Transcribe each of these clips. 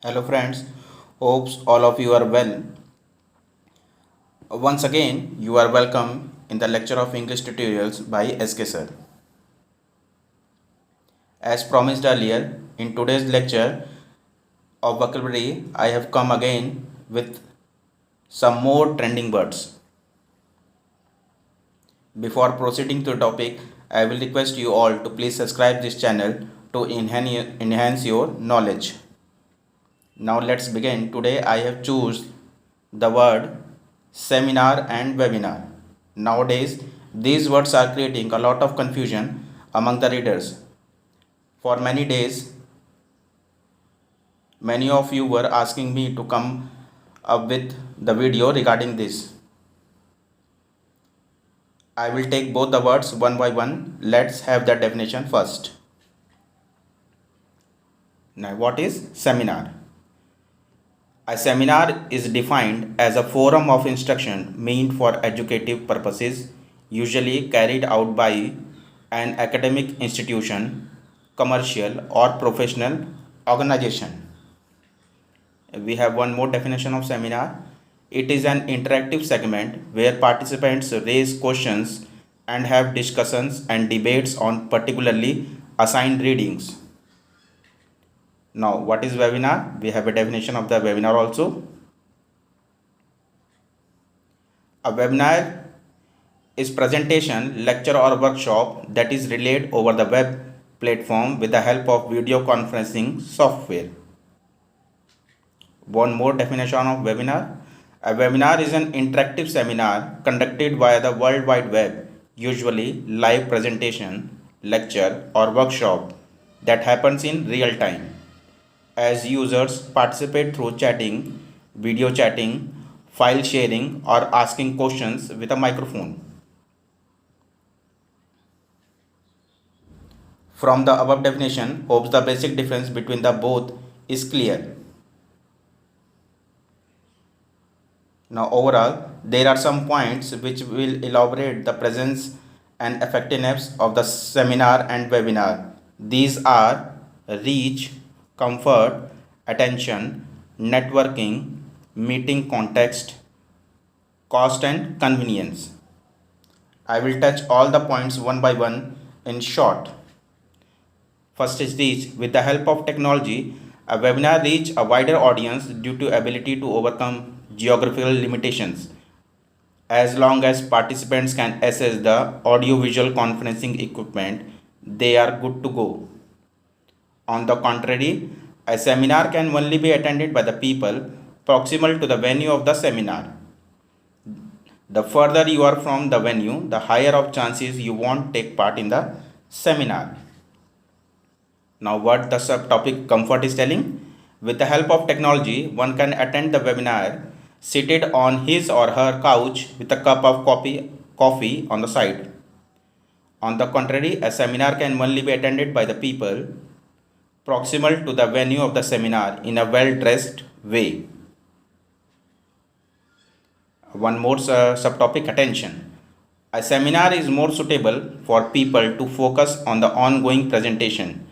Hello friends, hopes all of you are well. Once again, you are welcome in the lecture of English tutorials by SK Sir. As promised earlier, in today's lecture of vocabulary, I have come again with some more trending words. Before proceeding to the topic, I will request you all to please subscribe this channel to enhance your knowledge. Now let's begin. Today I have chosen the word seminar and webinar. Nowadays, these words are creating a lot of confusion among the readers. For many days, many of you were asking me to come up with the video regarding this. I will take both the words one by one. Let's have the definition first. Now, what is seminar? A seminar is defined as a forum of instruction meant for educative purposes, usually carried out by an academic institution, commercial, or professional organization. We have one more definition of seminar. It is an interactive segment where participants raise questions and have discussions and debates on particularly assigned readings. Now, what is webinar? We have a definition of the webinar also. A webinar is presentation, lecture or workshop that is relayed over the web platform with the help of video conferencing software. One more definition of webinar. A webinar is an interactive seminar conducted via the World Wide Web, usually live presentation, lecture or workshop that happens in real time. As users participate through chatting, video chatting, file sharing or asking questions with a microphone. From the above definition, hopes the basic difference between the both is clear. Now overall, there are some points which will elaborate the presence and effectiveness of the seminar and webinar. These are reach, comfort, attention, networking, meeting context, cost and convenience. I will touch all the points one by one in short. First is reach. With the help of technology, a webinar reach a wider audience due to ability to overcome geographical limitations. As long as participants can access the audio-visual conferencing equipment, they are good to go. On the contrary, a seminar can only be attended by the people proximal to the venue of the seminar. The further you are from the venue, the higher of chances you won't take part in the seminar. Now what the subtopic comfort is telling? With the help of technology, one can attend the webinar seated on his or her couch with a cup of coffee on the side. On the contrary, a seminar can only be attended by the people proximal to the venue of the seminar in a well-dressed way. One more subtopic, attention. A seminar is more suitable for people to focus on the ongoing presentation.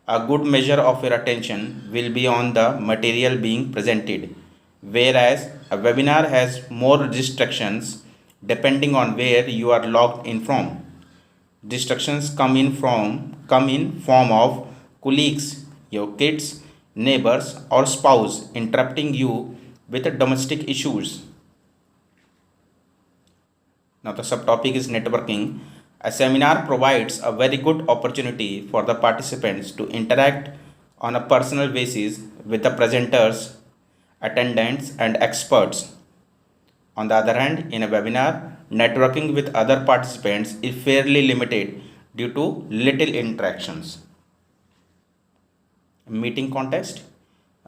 A good measure of your attention will be on the material being presented, whereas a webinar has more distractions depending on where you are logged in from. Distractions come in form of colleagues, your kids, neighbors or spouse interrupting you with domestic issues. Now the subtopic is networking. A seminar provides a very good opportunity for the participants to interact on a personal basis with the presenters, attendants and experts. On the other hand, in a webinar, networking with other participants is fairly limited due to little interactions. Meeting context.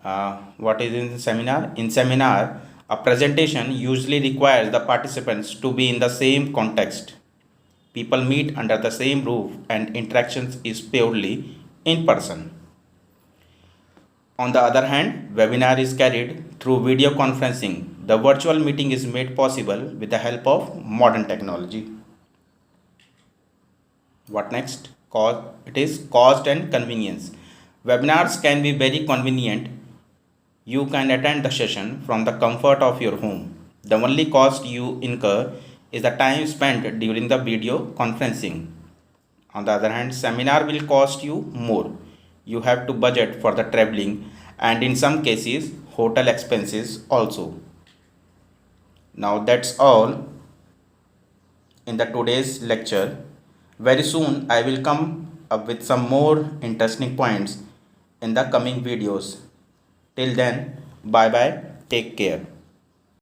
What is in seminar? In seminar, a presentation usually requires the participants to be in the same context. People meet under the same roof and interactions is purely in person. On the other hand, webinar is carried through video conferencing. The virtual meeting is made possible with the help of modern technology. What next? It is cost and convenience. Webinars can be very convenient You can attend the session from the comfort of your home. The only cost you incur is the time spent during the video conferencing. On the other hand, seminar will cost you more. You have to budget for the traveling and in some cases hotel expenses also. Now that's all in the today's lecture. Very soon I will come up with some more interesting points in the coming videos. Till then, bye bye, take care.